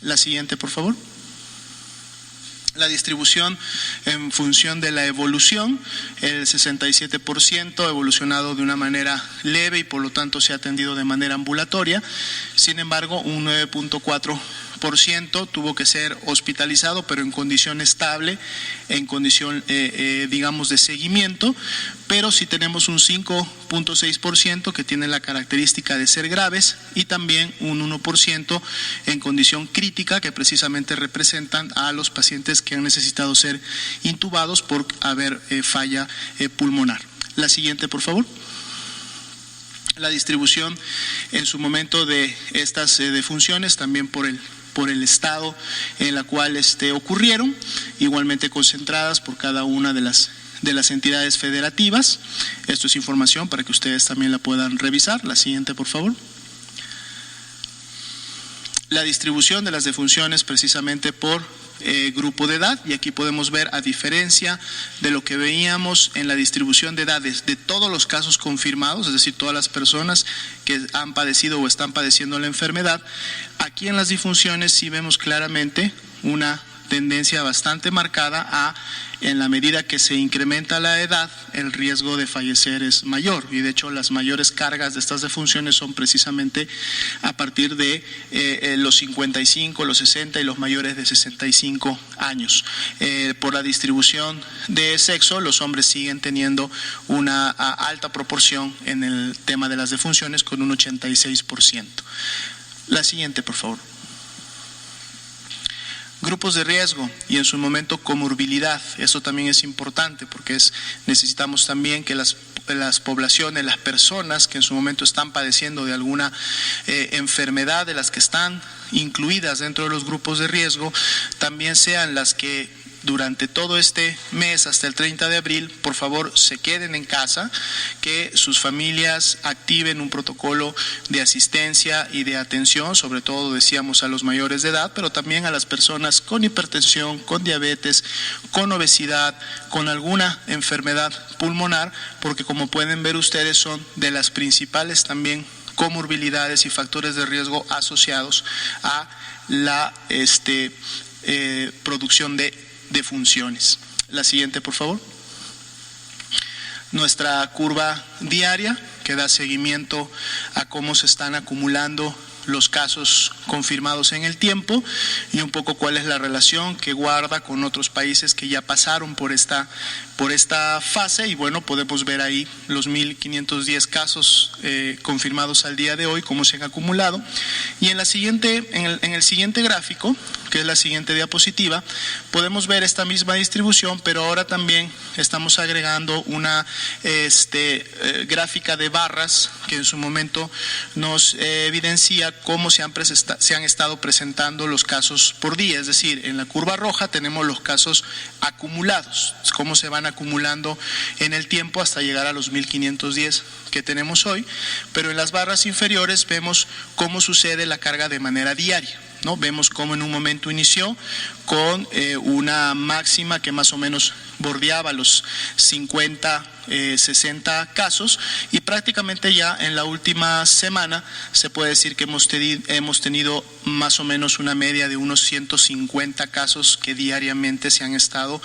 La siguiente, por favor. La distribución en función de la evolución, el 67% ha evolucionado de una manera leve y por lo tanto se ha atendido de manera ambulatoria. Sin embargo, un 9.4% tuvo que ser hospitalizado, pero en condición estable, en condición, digamos, de seguimiento. Pero sí tenemos un 5.6% que tiene la característica de ser graves y también un 1% en condición crítica, que precisamente representan a los pacientes que han necesitado ser intubados por haber falla pulmonar. La siguiente, por favor. La distribución en su momento de estas defunciones también por el estado en la cual ocurrieron, igualmente concentradas por cada una de las entidades federativas. Esto es información para que ustedes también la puedan revisar. La siguiente, por favor. La distribución de las defunciones precisamente por grupo de edad, y aquí podemos ver, a diferencia de lo que veíamos en la distribución de edades de todos los casos confirmados, es decir, todas las personas que han padecido o están padeciendo la enfermedad, aquí en las difunciones sí vemos claramente una tendencia bastante marcada en la medida que se incrementa la edad, el riesgo de fallecer es mayor, y de hecho las mayores cargas de estas defunciones son precisamente a partir de los 55, los 60 y los mayores de 65 años. Por la distribución de sexo, los hombres siguen teniendo una alta proporción en el tema de las defunciones, con un 86%. La siguiente, por favor. Grupos de riesgo y en su momento comorbilidad. Eso también es importante porque necesitamos también que las poblaciones, las personas que en su momento están padeciendo de alguna enfermedad, de las que están incluidas dentro de los grupos de riesgo, también sean las que durante todo este mes hasta el 30 de abril, por favor, se queden en casa, que sus familias activen un protocolo de asistencia y de atención, sobre todo decíamos a los mayores de edad, pero también a las personas con hipertensión, con diabetes, con obesidad, con alguna enfermedad pulmonar, porque como pueden ver ustedes son de las principales también comorbilidades y factores de riesgo asociados a la producción de funciones. La siguiente, por favor. Nuestra curva diaria que da seguimiento a cómo se están acumulando los casos confirmados en el tiempo y un poco cuál es la relación que guarda con otros países que ya pasaron por esta fase, y bueno, podemos ver ahí los 1.510 casos confirmados al día de hoy, cómo se han acumulado. Y en el siguiente gráfico, que es la siguiente diapositiva, podemos ver esta misma distribución, pero ahora también estamos agregando una gráfica de barras que en su momento nos evidencia cómo se han estado presentando los casos por día. Es decir, en la curva roja tenemos los casos acumulados, cómo se van acumulando en el tiempo hasta llegar a los 1.510 que tenemos hoy, pero en las barras inferiores vemos cómo sucede la carga de manera diaria, ¿no? Vemos cómo en un momento inició con una máxima que más o menos bordeaba los 50, 60 casos, y prácticamente ya en la última semana se puede decir que hemos tenido más o menos una media de unos 150 casos que diariamente se han estado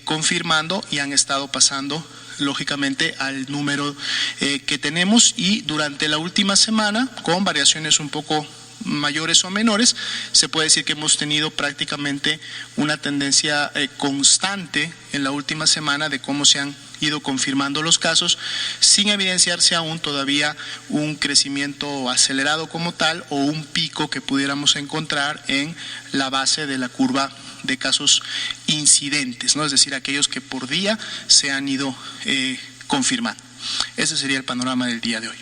confirmando y han estado pasando lógicamente al número que tenemos, y durante la última semana, con variaciones un poco mayores o menores, se puede decir que hemos tenido prácticamente una tendencia constante en la última semana de cómo se han ido confirmando los casos, sin evidenciarse aún todavía un crecimiento acelerado como tal o un pico que pudiéramos encontrar en la base de la curva de casos incidentes, ¿no? Es decir, aquellos que por día se han ido confirmando. Ese sería el panorama del día de hoy.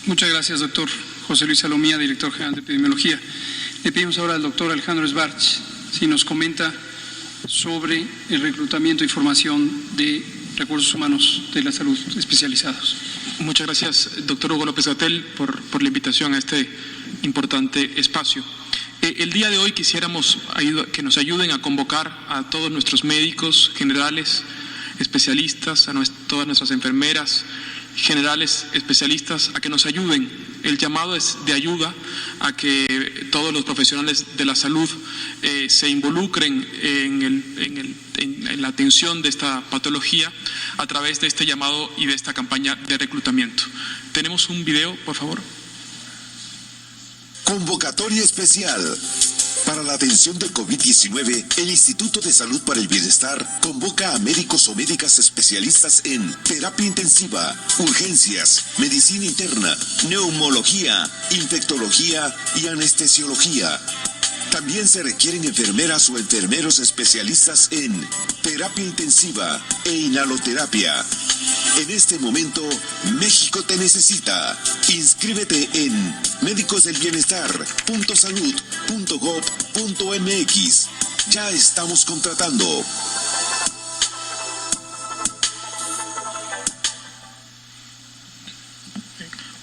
Muchas gracias, doctor José Luis Salomía, director general de epidemiología. Le pedimos ahora al doctor Alejandro Sbarch si nos comenta sobre el reclutamiento y formación de recursos humanos de la salud especializados. Muchas gracias, doctor Hugo López-Gatell, por la invitación a este importante espacio. El día de hoy quisiéramos que nos ayuden a convocar a todos nuestros médicos generales, especialistas, a todas nuestras enfermeras, generales, especialistas, a que nos ayuden. El llamado es de ayuda a que todos los profesionales de la salud se involucren en la atención de esta patología a través de este llamado y de esta campaña de reclutamiento. ¿Tenemos un video, por favor? Convocatoria especial. Para la atención del COVID-19, el Instituto de Salud para el Bienestar convoca a médicos o médicas especialistas en terapia intensiva, urgencias, medicina interna, neumología, infectología y anestesiología. También se requieren enfermeras o enfermeros especialistas en terapia intensiva e inhaloterapia. En este momento, México te necesita. Inscríbete en médicosdelbienestar.salud.gov.mx. Ya estamos contratando.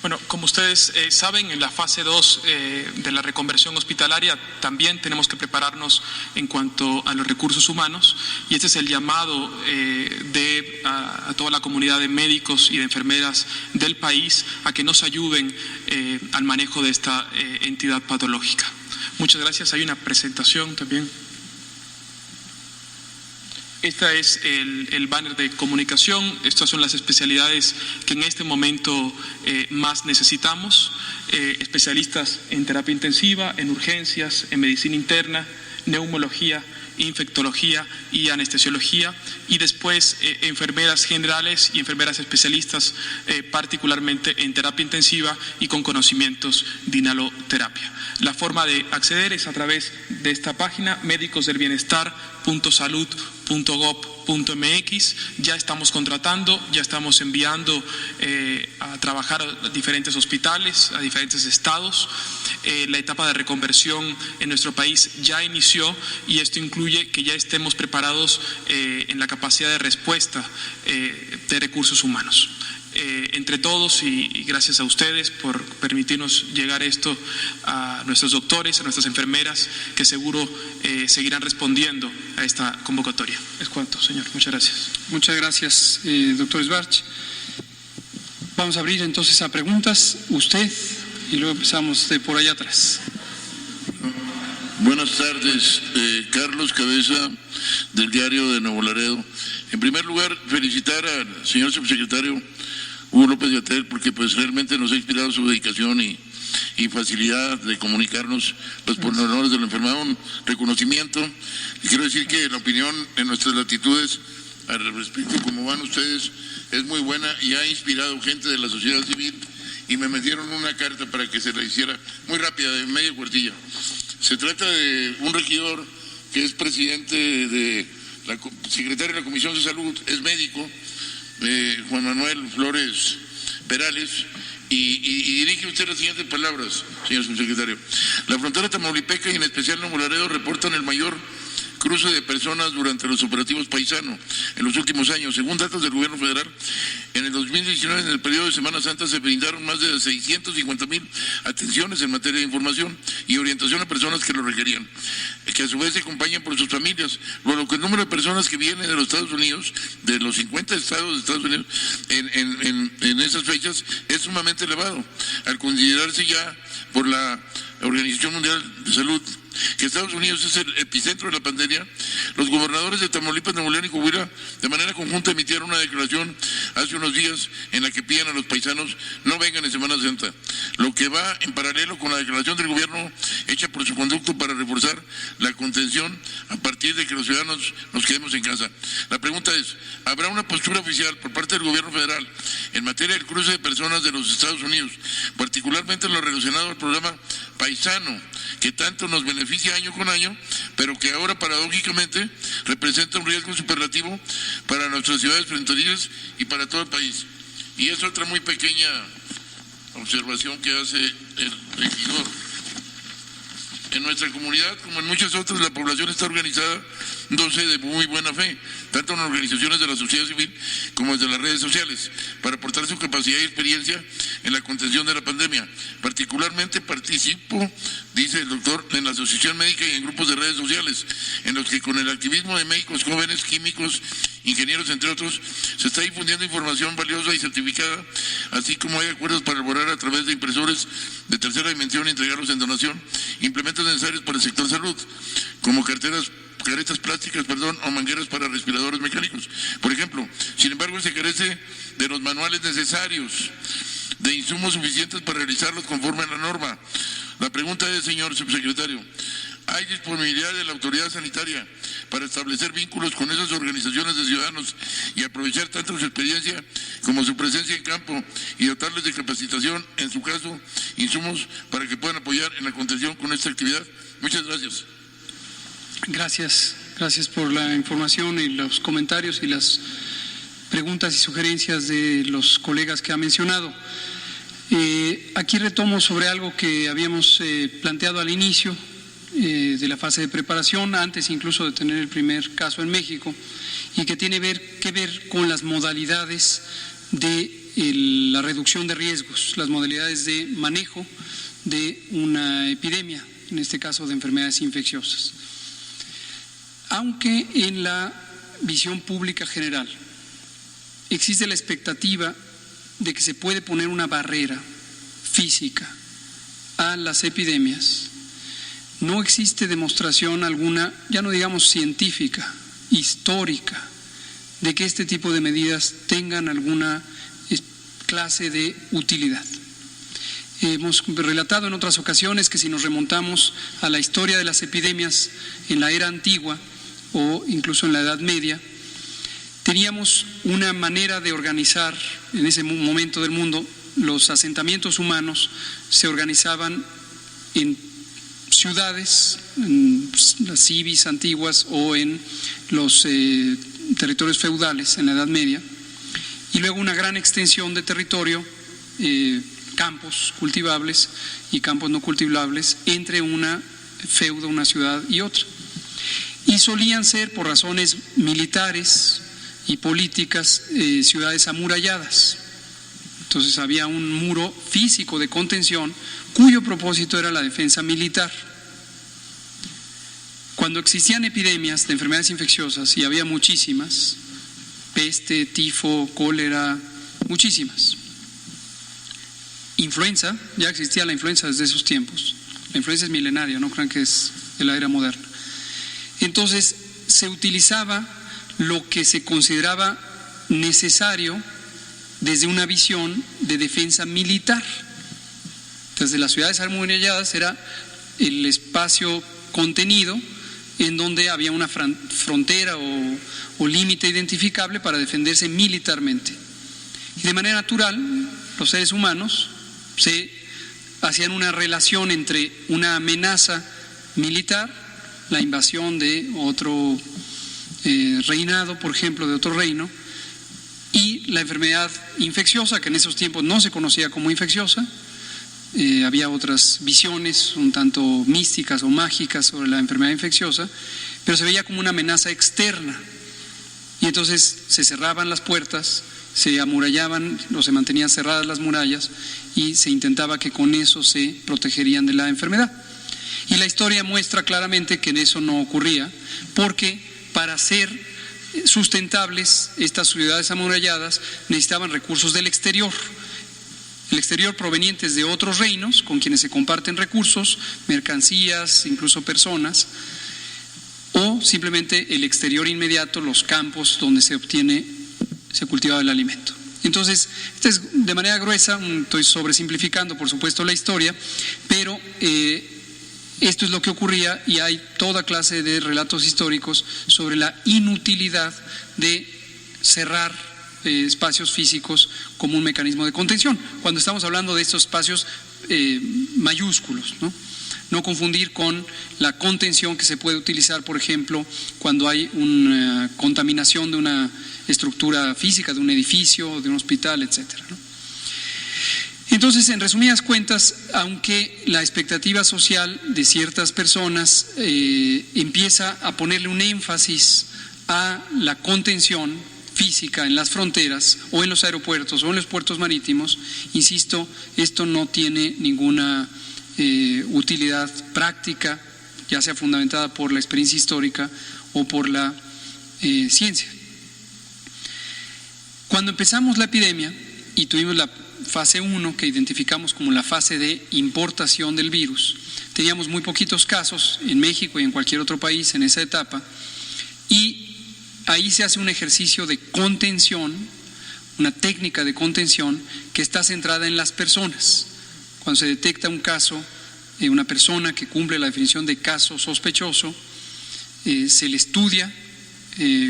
Bueno, como ustedes saben, en la fase 2 de la reconversión hospitalaria también tenemos que prepararnos en cuanto a los recursos humanos, y este es el llamado a toda la comunidad de médicos y de enfermeras del país a que nos ayuden al manejo de esta entidad patológica. Muchas gracias. Hay una presentación también. Este es el banner de comunicación. Estas son las especialidades que en este momento más necesitamos. Especialistas en terapia intensiva, en urgencias, en medicina interna, neumología, infectología y anestesiología, y después enfermeras generales y enfermeras especialistas, particularmente en terapia intensiva y con conocimientos de inhaloterapia. La forma de acceder es a través de esta página, médicosdelbienestar.salud.gov.mx. Ya estamos contratando, ya estamos enviando a trabajar a diferentes hospitales, a diferentes estados. La etapa de reconversión en nuestro país ya inició, y esto incluye que ya estemos preparados en la capacidad de respuesta de recursos humanos. Entre todos y gracias a ustedes por permitirnos llegar esto a nuestros doctores, a nuestras enfermeras, que seguro seguirán respondiendo a esta convocatoria. Es cuanto, señor. Muchas gracias. Muchas gracias, doctor Sbarch. Vamos a abrir entonces a preguntas. Usted, y luego empezamos de por allá atrás. Buenas tardes, Carlos Cabeza, del diario de Nuevo Laredo. En primer lugar, felicitar al señor subsecretario Hugo López Gatell, porque pues realmente nos ha inspirado su dedicación y facilidad de comunicarnos los pormenores de la enfermedad, un reconocimiento. Y quiero decir que la opinión en nuestras latitudes al respecto, como van ustedes, es muy buena y ha inspirado gente de la sociedad civil, y me metieron una carta para que se la hiciera muy rápida, de media cuartilla. Se trata de un regidor que es presidente de la secretario de la Comisión de Salud, es médico, Juan Manuel Flores Perales, y dirige usted las siguientes palabras, señor subsecretario. La frontera tamaulipeca y en especial Nuevo Laredo reportan el mayor cruce de personas durante los operativos Paisano en los últimos años. Según datos del gobierno federal, en el 2019, en el periodo de Semana Santa, se brindaron más de 650,000 atenciones en materia de información y orientación a personas que lo requerían, que a su vez se acompañan por sus familias, luego que el número de personas que vienen de los Estados Unidos, de los 50 estados de Estados Unidos, en esas fechas, es sumamente elevado, al considerarse ya por la Organización Mundial de Salud que Estados Unidos es el epicentro de la pandemia. Los gobernadores de Tamaulipas, Nuevo León y Coahuila de manera conjunta emitieron una declaración hace unos días en la que piden a los paisanos no vengan en Semana Santa, lo que va en paralelo con la declaración del gobierno hecha por su conducto para reforzar la contención a partir de que los ciudadanos nos quedemos en casa. La pregunta es, ¿habrá una postura oficial por parte del gobierno federal en materia del cruce de personas de los Estados Unidos, particularmente en lo relacionado al programa Paisano, que tanto nos beneficia año con año, pero que ahora paradójicamente representa un riesgo superlativo para nuestras ciudades fronterizas y para todo el país? Y es otra muy pequeña observación que hace el regidor. En nuestra comunidad, como en muchas otras, la población está organizada actuándose de muy buena fe, tanto en organizaciones de la sociedad civil como desde las redes sociales, para aportar su capacidad y experiencia en la contención de la pandemia. Particularmente participo, dice el doctor, en la Asociación Médica y en grupos de redes sociales, en los que con el activismo de médicos jóvenes, químicos, ingenieros, entre otros, se está difundiendo información valiosa y certificada, así como hay acuerdos para elaborar a través de impresores de tercera dimensión y entregarlos en donación implementos necesarios para el sector salud, como caretas plásticas, o mangueras para respiradores mecánicos, por ejemplo. Sin embargo, se carece de los manuales necesarios, de insumos suficientes para realizarlos conforme a la norma. La pregunta es, señor subsecretario, ¿hay disponibilidad de la autoridad sanitaria para establecer vínculos con esas organizaciones de ciudadanos y aprovechar tanto su experiencia como su presencia en campo y dotarles de capacitación, en su caso, insumos para que puedan apoyar en la contención con esta actividad? Muchas gracias. Gracias por la información y los comentarios y las preguntas y sugerencias de los colegas que ha mencionado. Aquí retomo sobre algo que habíamos planteado al inicio de la fase de preparación, antes incluso de tener el primer caso en México, y que tiene que ver con las modalidades de la reducción de riesgos, las modalidades de manejo de una epidemia, en este caso de enfermedades infecciosas. Aunque en la visión pública general existe la expectativa de que se puede poner una barrera física a las epidemias, no existe demostración alguna, ya no digamos científica, histórica, de que este tipo de medidas tengan alguna clase de utilidad. Hemos relatado en otras ocasiones que si nos remontamos a la historia de las epidemias en la era antigua o incluso en la Edad Media, teníamos una manera de organizar en ese momento del mundo. Los asentamientos humanos se organizaban en ciudades, en las civis antiguas o en los territorios feudales en la Edad Media, y luego una gran extensión de territorio, campos cultivables y campos no cultivables entre una feudo, una ciudad y otra. Y solían ser, por razones militares y políticas, ciudades amuralladas. Entonces había un muro físico de contención cuyo propósito era la defensa militar. Cuando existían epidemias de enfermedades infecciosas, y había muchísimas, peste, tifo, cólera, muchísimas. Influenza, ya existía la influenza desde esos tiempos. La influenza es milenaria, no crean que es de la era moderna. Entonces se utilizaba lo que se consideraba necesario desde una visión de defensa militar. Entonces, las ciudades amuralladas era el espacio contenido en donde había una frontera o límite identificable para defenderse militarmente. Y de manera natural, los seres humanos se hacían una relación entre una amenaza militar, la invasión de otro reinado, por ejemplo, de otro reino, y la enfermedad infecciosa, que en esos tiempos no se conocía como infecciosa. Había otras visiones un tanto místicas o mágicas sobre la enfermedad infecciosa, pero se veía como una amenaza externa. Y entonces se cerraban las puertas, se amurallaban o se mantenían cerradas las murallas y se intentaba que con eso se protegerían de la enfermedad. Y la historia muestra claramente que eso no ocurría, porque para ser sustentables estas ciudades amuralladas necesitaban recursos del exterior. El exterior provenientes de otros reinos con quienes se comparten recursos, mercancías, incluso personas, o simplemente el exterior inmediato, los campos donde se cultivaba el alimento. Entonces, esta es de manera gruesa, estoy sobresimplificando por supuesto la historia, pero esto es lo que ocurría, y hay toda clase de relatos históricos sobre la inutilidad de cerrar espacios físicos como un mecanismo de contención, cuando estamos hablando de estos espacios mayúsculos, no confundir con la contención que se puede utilizar, por ejemplo, cuando hay una contaminación de una estructura física, de un edificio, de un hospital, etcétera, ¿no? Entonces, en resumidas cuentas, aunque la expectativa social de ciertas personas empieza a ponerle un énfasis a la contención física en las fronteras o en los aeropuertos o en los puertos marítimos, insisto, esto no tiene ninguna utilidad práctica, ya sea fundamentada por la experiencia histórica o por la ciencia. Cuando empezamos la epidemia y tuvimos la fase 1, que identificamos como la fase de importación del virus, teníamos muy poquitos casos en México y en cualquier otro país en esa etapa, y ahí se hace un ejercicio de contención, una técnica de contención que está centrada en las personas. Cuando se detecta un caso, una persona que cumple la definición de caso sospechoso, se le estudia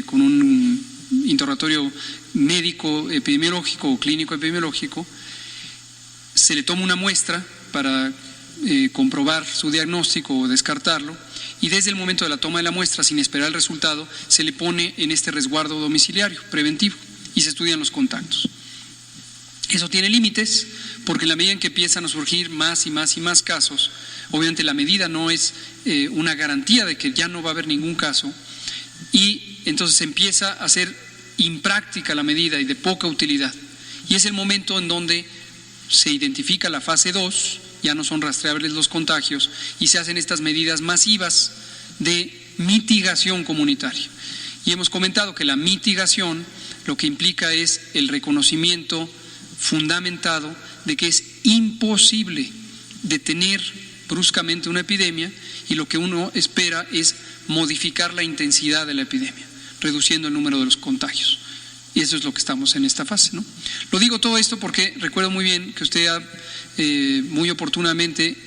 con un interrogatorio médico epidemiológico o clínico epidemiológico, se le toma una muestra para comprobar su diagnóstico o descartarlo, y desde el momento de la toma de la muestra, sin esperar el resultado, se le pone en este resguardo domiciliario preventivo y se estudian los contactos. Eso tiene límites, porque en la medida en que empiezan a surgir más y más y más casos, obviamente la medida no es una garantía de que ya no va a haber ningún caso, y entonces empieza a ser impráctica la medida y de poca utilidad. Y es el momento en donde se identifica la fase 2, ya no son rastreables los contagios, y se hacen estas medidas masivas de mitigación comunitaria. Y hemos comentado que la mitigación lo que implica es el reconocimiento fundamentado de que es imposible detener bruscamente una epidemia, y lo que uno espera es modificar la intensidad de la epidemia, reduciendo el número de los contagios. Y eso es lo que estamos en esta fase, ¿no? Lo digo todo esto porque recuerdo muy bien que usted ha muy oportunamente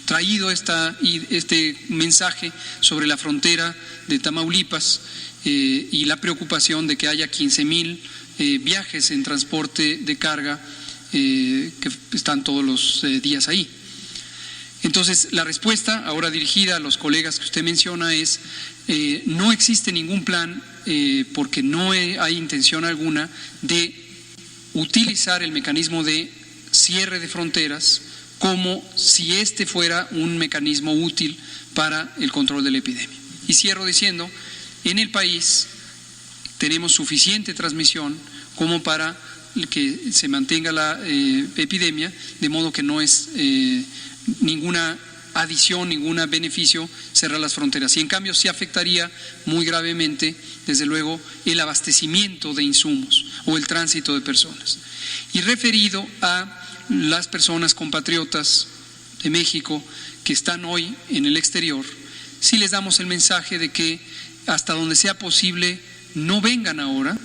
traído este mensaje sobre la frontera de Tamaulipas y la preocupación de que haya 15,000 viajes en transporte de carga que están todos los días ahí. Entonces, la respuesta ahora dirigida a los colegas que usted menciona es: no existe ningún plan, porque no hay intención alguna de utilizar el mecanismo de cierre de fronteras como si este fuera un mecanismo útil para el control de la epidemia. Y cierro diciendo, en el país tenemos suficiente transmisión como para que se mantenga la epidemia, de modo que no es ninguna adición, ningún beneficio cerrar las fronteras. Y en cambio sí afectaría muy gravemente, desde luego, el abastecimiento de insumos o el tránsito de personas. Y referido a las personas compatriotas de México que están hoy en el exterior, sí les damos el mensaje de que hasta donde sea posible no vengan ahora,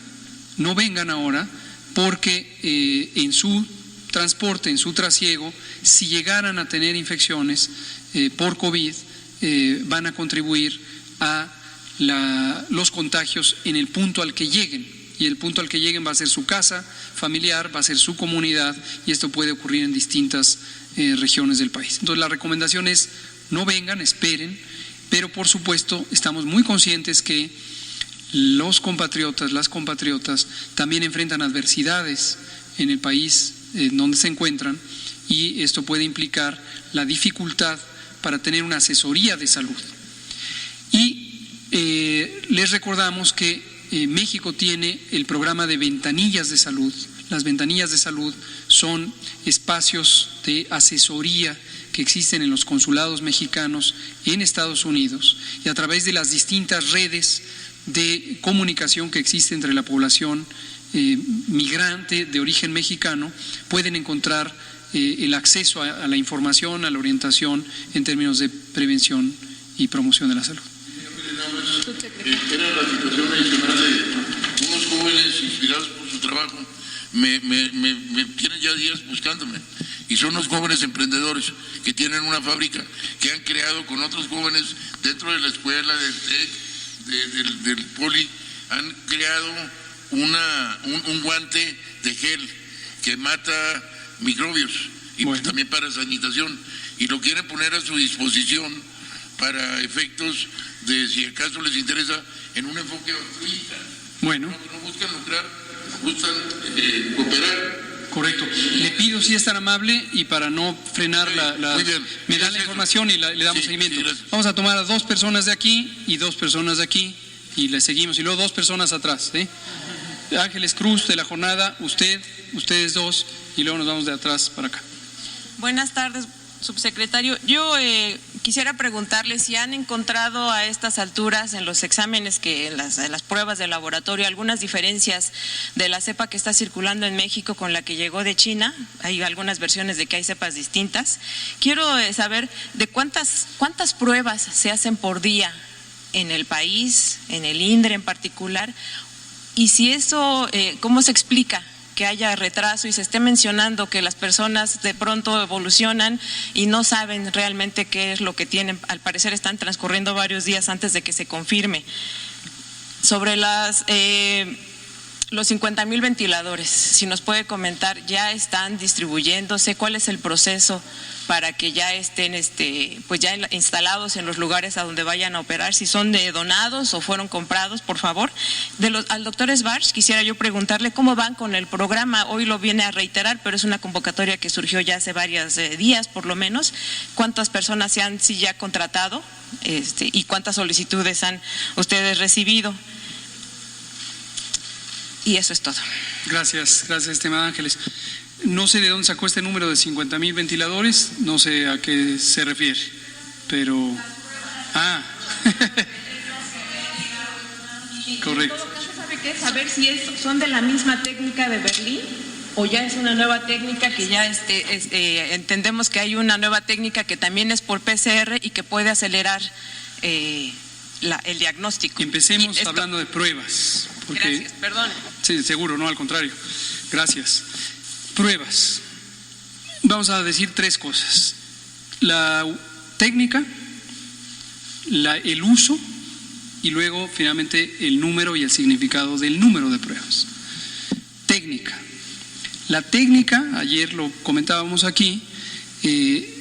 porque en su transporte, en su trasiego, si llegaran a tener infecciones por COVID, van a contribuir a los contagios en el punto al que lleguen. Y el punto al que lleguen va a ser su casa familiar, va a ser su comunidad, y esto puede ocurrir en distintas regiones del país. Entonces la recomendación es: no vengan, esperen, pero por supuesto estamos muy conscientes que los compatriotas, las compatriotas también enfrentan adversidades en el país en donde se encuentran, y esto puede implicar la dificultad para tener una asesoría de salud. Y les recordamos que México tiene el programa de ventanillas de salud. Las ventanillas de salud son espacios de asesoría que existen en los consulados mexicanos en Estados Unidos, y a través de las distintas redes de comunicación que existe entre la población migrante de origen mexicano, pueden encontrar el acceso a la información, a la orientación en términos de prevención y promoción de la salud. Era la situación adicional de unos jóvenes inspirados por su trabajo, me tienen ya días buscándome, y son unos jóvenes emprendedores que tienen una fábrica que han creado con otros jóvenes dentro de la escuela del Poli, han creado un guante de gel que mata microbios y bueno, también para sanitación, y lo quieren poner a su disposición para efectos de, si acaso les interesa, en un enfoque altruista. Bueno. No buscan lucrar, buscan cooperar Correcto. Le pido, si es tan amable, y para no frenar Muy bien. me da la información y le damos seguimiento. Vamos a tomar a 2 personas de aquí y 2 personas de aquí y le seguimos. Y luego 2 personas atrás. Ángeles Cruz, de la jornada, ustedes 2, y luego nos vamos de atrás para acá. Buenas tardes, subsecretario. Yo quisiera preguntarle si han encontrado a estas alturas en los exámenes, en las pruebas de laboratorio, algunas diferencias de la cepa que está circulando en México con la que llegó de China. Hay algunas versiones de que hay cepas distintas. Quiero saber de cuántas pruebas se hacen por día en el país, en el INDRE en particular, y si eso, ¿cómo se explica que haya retraso y se esté mencionando que las personas de pronto evolucionan y no saben realmente qué es lo que tienen? Al parecer están transcurriendo varios días antes de que se confirme. Sobre los 50,000 ventiladores, si nos puede comentar, ¿ya están distribuyéndose? ¿Cuál es el proceso para que ya estén pues ya instalados en los lugares a donde vayan a operar? Si son donados o fueron comprados, por favor. Al doctor Schwartz quisiera yo preguntarle cómo van con el programa. Hoy lo viene a reiterar, pero es una convocatoria que surgió ya hace varios días por lo menos. ¿Cuántas personas se han ya contratado y cuántas solicitudes han ustedes recibido? Y eso es todo. Gracias, estimada Ángeles. No sé de dónde sacó este número de 50,000 ventiladores, no sé a qué se refiere, pero... Correcto. En todo caso, ¿sabe qué? Saber si son de la misma técnica de Berlín o ya es una nueva técnica que ya entendemos que hay una nueva técnica que también es por PCR y que puede acelerar el diagnóstico. Empecemos hablando de pruebas. Porque, gracias, perdón. Sí, seguro, no, al contrario. Gracias. Pruebas. Vamos a decir 3 cosas. La técnica, el uso y luego finalmente el número y el significado del número de pruebas. Técnica. La técnica, ayer lo comentábamos aquí,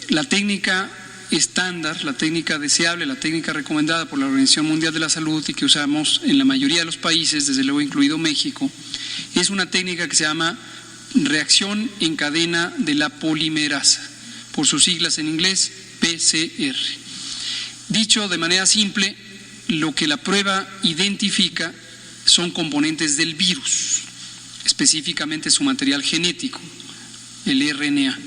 la técnica estándar, la técnica deseable, la técnica recomendada por la Organización Mundial de la Salud y que usamos en la mayoría de los países, desde luego incluido México, es una técnica que se llama reacción en cadena de la polimerasa, por sus siglas en inglés PCR. Dicho de manera simple, lo que la prueba identifica son componentes del virus, específicamente su material genético, el RNA.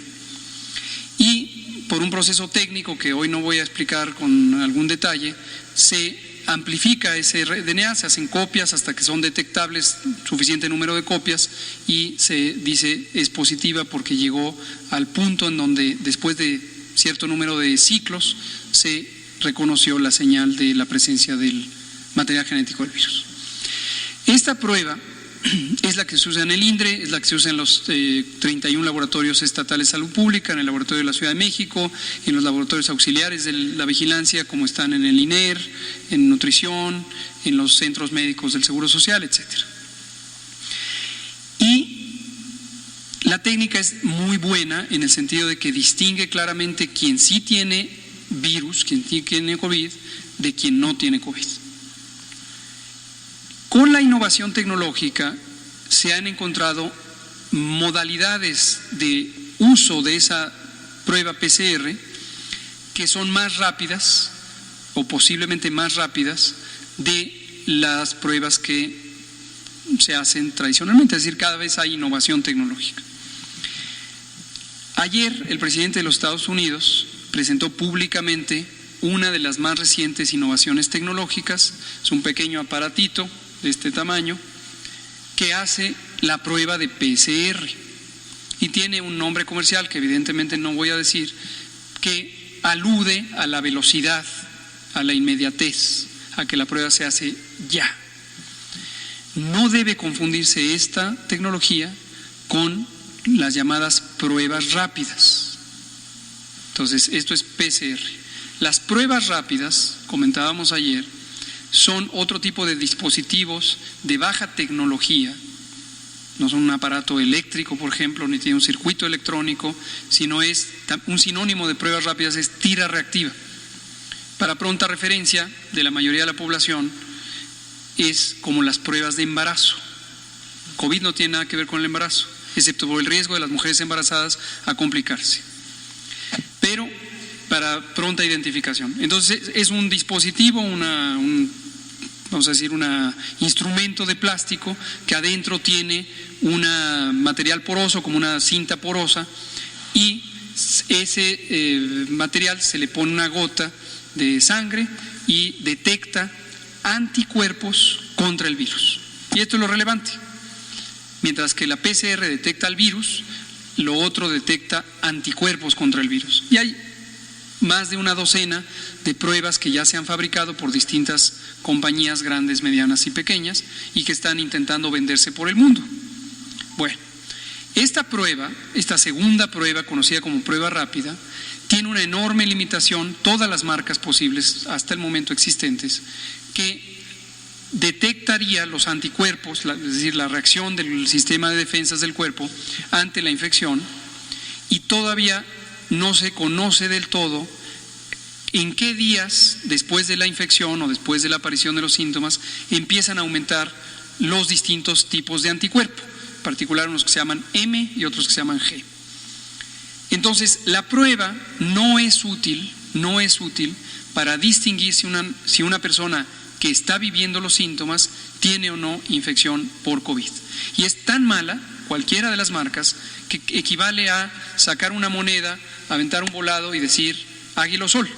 Y por un proceso técnico que hoy no voy a explicar con algún detalle, se amplifica ese RNA, se hacen copias hasta que son detectables suficiente número de copias y se dice es positiva porque llegó al punto en donde después de cierto número de ciclos se reconoció la señal de la presencia del material genético del virus. Esta prueba es la que se usa en el INDRE, es la que se usa en los 31 laboratorios estatales de salud pública, en el laboratorio de la Ciudad de México, en los laboratorios auxiliares de la vigilancia, como están en el INER, en nutrición, en los centros médicos del Seguro Social, etcétera. Y la técnica es muy buena en el sentido de que distingue claramente quién sí tiene virus, quién tiene COVID, de quien no tiene COVID. Con la innovación tecnológica se han encontrado modalidades de uso de esa prueba PCR que son más rápidas o posiblemente más rápidas de las pruebas que se hacen tradicionalmente, es decir, cada vez hay innovación tecnológica. Ayer el presidente de los Estados Unidos presentó públicamente una de las más recientes innovaciones tecnológicas, es un pequeño aparatito de este tamaño que hace la prueba de PCR y tiene un nombre comercial que evidentemente no voy a decir, que alude a la velocidad, a la inmediatez, a que la prueba se hace ya. No debe confundirse esta tecnología con las llamadas pruebas rápidas. Entonces, esto es PCR. Las pruebas rápidas, comentábamos ayer, son otro tipo de dispositivos de baja tecnología, no son un aparato eléctrico, por ejemplo, ni tiene un circuito electrónico, sino es un sinónimo de pruebas rápidas, es tira reactiva. Para pronta referencia de la mayoría de la población, es como las pruebas de embarazo. COVID no tiene nada que ver con el embarazo. excepto por el riesgo de las mujeres embarazadas a complicarse, pero para pronta identificación. Entonces es un dispositivo, vamos a decir, un instrumento de plástico que adentro tiene un material poroso, como una cinta porosa, y ese material se le pone una gota de sangre y detecta anticuerpos contra el virus. Y esto es lo relevante. Mientras que la PCR detecta el virus, lo otro detecta anticuerpos contra el virus. Y hay más de una docena de pruebas que ya se han fabricado por distintas compañías grandes, medianas y pequeñas, y que están intentando venderse por el mundo. Bueno, esta prueba, esta segunda prueba, conocida como prueba rápida, tiene una enorme limitación, todas las marcas posibles hasta el momento existentes, que detectaría los anticuerpos, es decir, la reacción del sistema de defensas del cuerpo ante la infección, y todavía no se conoce del todo en qué días después de la infección o después de la aparición de los síntomas empiezan a aumentar los distintos tipos de anticuerpo, en particular unos que se llaman M y otros que se llaman G. Entonces, la prueba no es útil para distinguir si una persona que está viviendo los síntomas tiene o no infección por COVID. Y es tan mala, cualquiera de las marcas, que equivale a sacar una moneda, aventar un volado y decir Águila o Sol.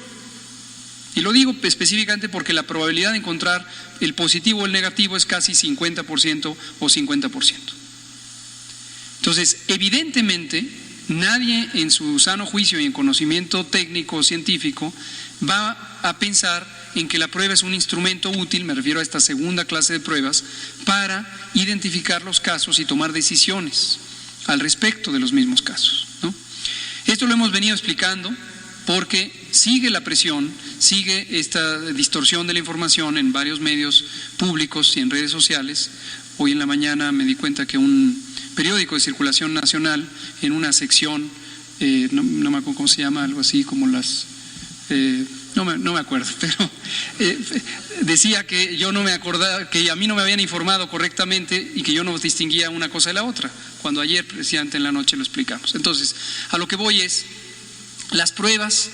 Y lo digo específicamente porque la probabilidad de encontrar el positivo o el negativo es casi 50% o 50%. Entonces, evidentemente, nadie en su sano juicio y en conocimiento técnico o científico va a pensar en que la prueba es un instrumento útil, me refiero a esta segunda clase de pruebas, para identificar los casos y tomar decisiones al respecto de los mismos casos, ¿no? Esto lo hemos venido explicando porque sigue la presión, sigue esta distorsión de la información en varios medios públicos y en redes sociales. Hoy en la mañana me di cuenta que un periódico de circulación nacional, en una sección, no me acuerdo cómo se llama, algo así como las... no me acuerdo, pero decía que yo no me acordaba, que a mí no me habían informado correctamente y que yo no distinguía una cosa de la otra, cuando ayer precisamente en la noche lo explicamos. Entonces, a lo que voy es, las pruebas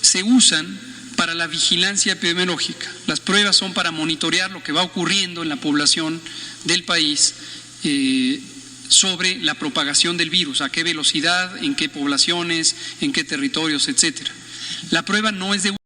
se usan para la vigilancia epidemiológica. Las pruebas son para monitorear lo que va ocurriendo en la población del país sobre la propagación del virus, a qué velocidad, en qué poblaciones, en qué territorios, etcétera. La prueba no es de